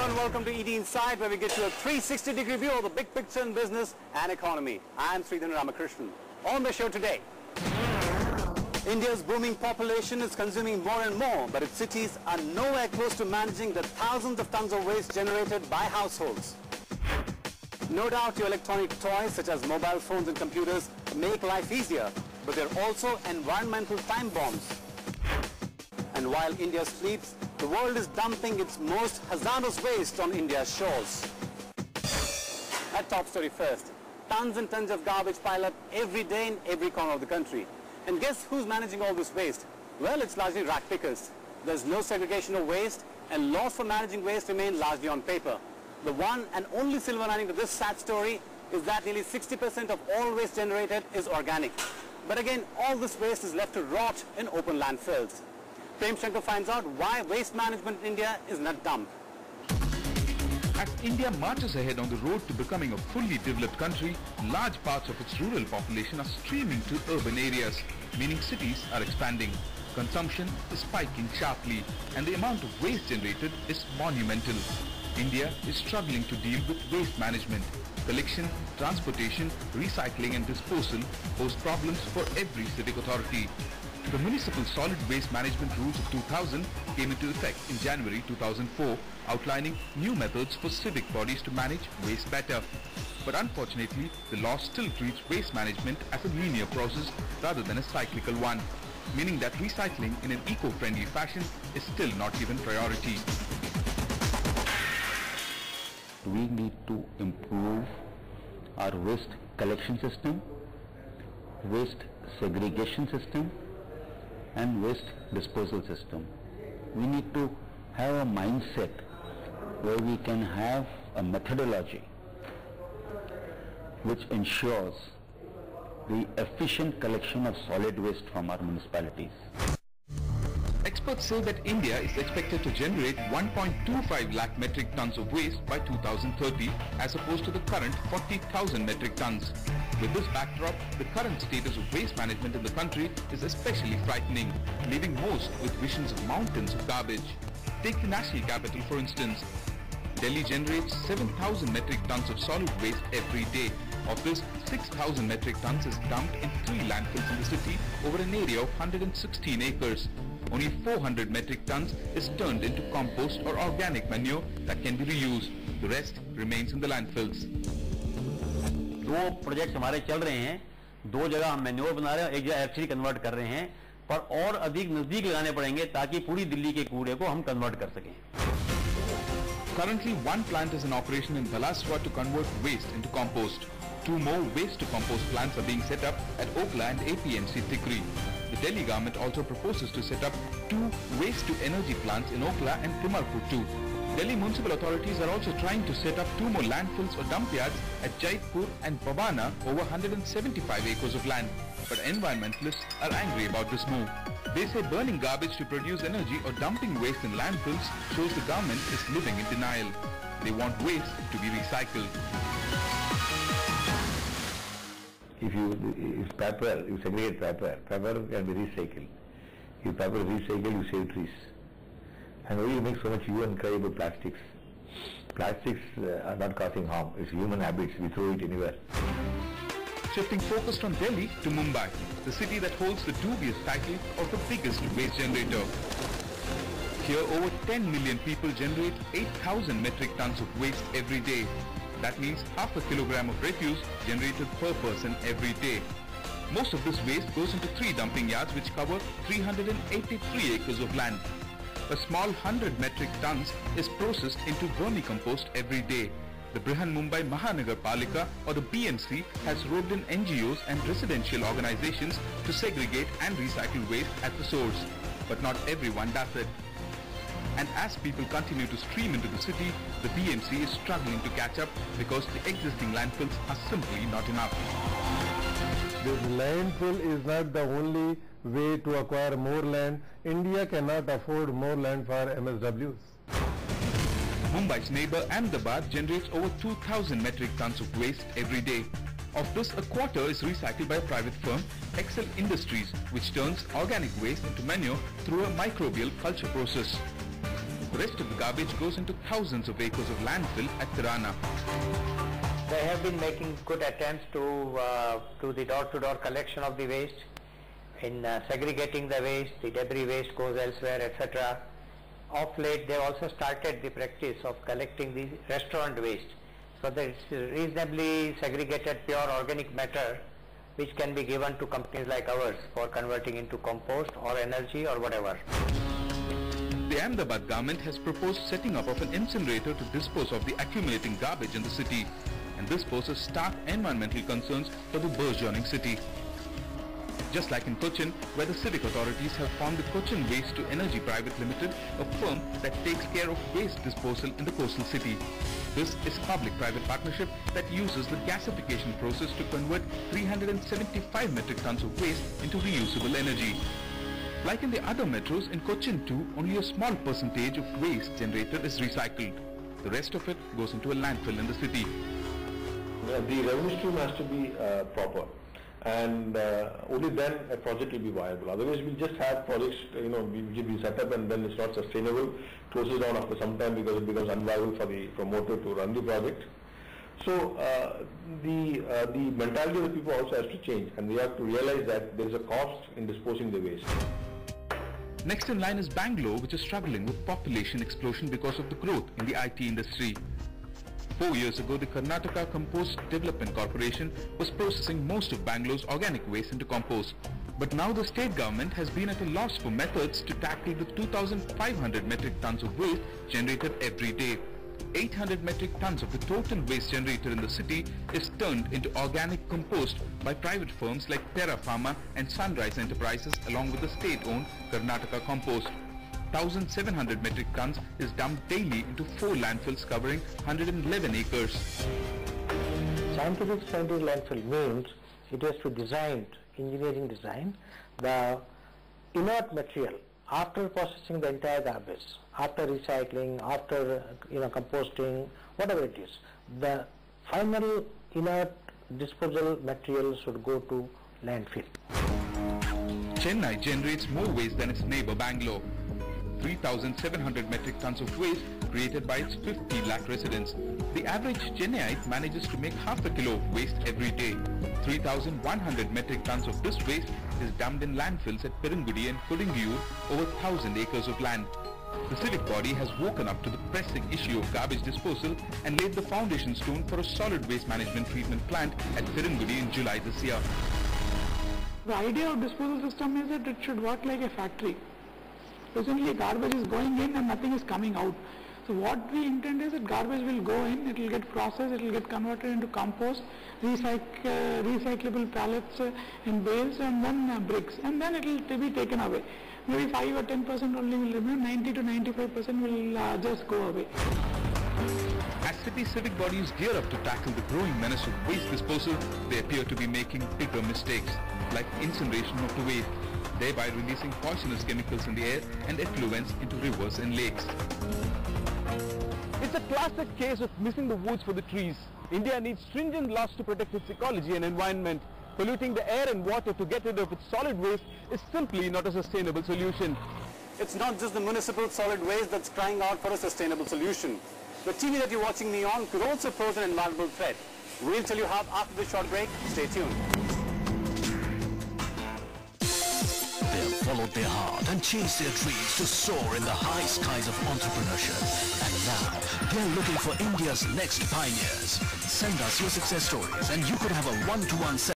and welcome to ET Inside, where we get you a 360-degree view of the big picture in business and economy. I am Sridhar Ramakrishnan. On the show today, India's booming population is consuming more and more, but its cities are nowhere close to managing the thousands of tons of waste generated by households. No doubt your electronic toys such as mobile phones and computers make life easier, but they're also environmental time bombs. And while India sleeps, the world is dumping its most hazardous waste on India's shores. At top story first, tons and tons of garbage pile up every day in every corner of the country. And guess who's managing all this waste? Well, it's largely rag pickers. There's no segregation of waste, and laws for managing waste remain largely on paper. The one and only silver lining to this sad story is that nearly 60% of all waste generated is organic. But again, all this waste is left to rot in open landfills. Prem Shankar finds out why waste management in India is not dumb. As India marches ahead on the road to becoming a fully developed country, large parts of its rural population are streaming to urban areas, meaning cities are expanding. Consumption is spiking sharply, and the amount of waste generated is monumental. India is struggling to deal with waste management. Collection, transportation, recycling and disposal pose problems for every civic authority. The Municipal Solid Waste Management Rules of 2000 came into effect in January 2004, outlining new methods for civic bodies to manage waste better. But unfortunately, the law still treats waste management as a linear process rather than a cyclical one, meaning that recycling in an eco-friendly fashion is still not given priority. We need to improve our waste collection system, waste segregation system, and waste disposal system. We need to have a mindset where we can have a methodology which ensures the efficient collection of solid waste from our municipalities. Experts say that India is expected to generate 1.25 lakh metric tons of waste by 2030 as opposed to the current 40,000 metric tons. With this backdrop, the current status of waste management in the country is especially frightening, leaving most with visions of mountains of garbage. Take the national capital for instance. Delhi generates 7,000 metric tons of solid waste every day. Of this, 6,000 metric tons is dumped in 3 landfills in the city over an area of 116 acres. Only 400 metric tons is turned into compost or organic manure that can be reused. The rest remains in the landfills. 2 project हमारे चल रहे हैं, 2 जगह हम manure बना रहे हैं, एक जगह एक्चुअली कन्वर्ट कर रहे हैं, पर और अधिक नजदीक लगाने पड़ेंगे ताकि पूरी दिल्ली के कूड़े को हम कन्वर्ट कर सकें. Currently, 1 plant is in operation in Balaswa to convert waste into compost. 2 more waste-to-compost plants are being set up at Okla and APMC Tikri. The Delhi government also proposes to set up 2 waste-to-energy plants in Okla and Timarpur too. Delhi municipal authorities are also trying to set up 2 more landfills or dump yards at Jaipur and Pabana over 175 acres of land. But environmentalists are angry about this move. They say burning garbage to produce energy or dumping waste in landfills shows the government is living in denial. They want waste to be recycled. If you segregate paper can be recycled. If paper is recycled, you save trees. And why you make so much hue and cry about plastics? Plastics are not causing harm. It's human habits. We throw it anywhere. Shifting focus from Delhi to Mumbai, the city that holds the dubious title of the biggest waste generator. Here, over 10 million people generate 8,000 metric tons of waste every day. That means half a kilogram of refuse generated per person every day. Most of this waste goes into 3 dumping yards which cover 383 acres of land. A small 100 metric tons is processed into vermicompost every day. The Brihan Mumbai Mahanagar Palika or the BMC has roped in NGOs and residential organizations to segregate and recycle waste at the source. But not everyone does it. And as people continue to stream into the city, the BMC is struggling to catch up because the existing landfills are simply not enough. This landfill is not the only way to acquire more land. India cannot afford more land for MSWs. Mumbai's neighbor Ahmedabad generates over 2,000 metric tons of waste every day. Of this, a quarter is recycled by a private firm, Excel Industries, which turns organic waste into manure through a microbial culture process. The rest of the garbage goes into thousands of acres of landfill at Tirana. They have been making good attempts to do the door-to-door collection of the waste. In segregating the waste, the debris waste goes elsewhere, etc. Of late, they also started the practice of collecting the restaurant waste. So that it's reasonably segregated pure organic matter which can be given to companies like ours for converting into compost or energy or whatever. The Ahmedabad government has proposed setting up of an incinerator to dispose of the accumulating garbage in the city, and this poses stark environmental concerns for the burgeoning city. Just like in Cochin, where the civic authorities have formed the Cochin Waste to Energy Private Limited, a firm that takes care of waste disposal in the coastal city. This is a public-private partnership that uses the gasification process to convert 375 metric tons of waste into reusable energy. Like in the other metros, in Cochin too, only a small percentage of waste generated is recycled. The rest of it goes into a landfill in the city. The revenue stream has to be proper, and only then a project will be viable. Otherwise, we'll just have projects, which will be set up and then it's not sustainable, closes down after some time because it becomes unviable for the promoter to run the project. So the mentality of the people also has to change, and we have to realize that there is a cost in disposing the waste. Next in line is Bangalore, which is struggling with population explosion because of the growth in the IT industry. 4 years ago, the Karnataka Compost Development Corporation was processing most of Bangalore's organic waste into compost. But now the state government has been at a loss for methods to tackle the 2,500 metric tons of waste generated every day. 800 metric tons of the total waste generated in the city is turned into organic compost by private firms like Terra Pharma and Sunrise Enterprises along with the state-owned Karnataka Compost. 1,700 metric tons is dumped daily into 4 landfills covering 111 acres. Scientific landfill means it has to design, engineering design, the inert material after processing the entire garbage, after recycling, after composting, whatever it is, the final inert disposal material should go to landfill. Chennai generates more waste than its neighbor Bangalore. 3,700 metric tons of waste created by its 50 lakh residents. The average Chennaiite manages to make half a kilo of waste every day. 3,100 metric tons of this waste is dumped in landfills at Perungudi and Kodingiyur, over 1,000 acres of land. The civic body has woken up to the pressing issue of garbage disposal and laid the foundation stone for a solid waste management treatment plant at Perungudi in July this year. The idea of disposal system is that it should work like a factory. Presently garbage is going in and nothing is coming out. So what we intend is that garbage will go in, it will get processed, it will get converted into compost, recyclable pallets and bales, and then bricks, and then it will be taken away. Maybe 5 or 10% only will remain, 90 to 95% will just go away. As city civic bodies gear up to tackle the growing menace of waste disposal, they appear to be making bigger mistakes, like incineration of the waste, thereby releasing poisonous chemicals in the air and effluents into rivers and lakes. It's a classic case of missing the woods for the trees. India needs stringent laws to protect its ecology and environment. Polluting the air and water to get rid of its solid waste is simply not a sustainable solution. It's not just the municipal solid waste that's crying out for a sustainable solution. The TV that you're watching me on could also pose an environmental threat. We'll tell you how after this short break. Stay tuned. They've followed their heart and chased their dreams to soar in the high skies of entrepreneurship. And now, they're looking for India's next pioneers. Send us your success stories and you could have a one-to-one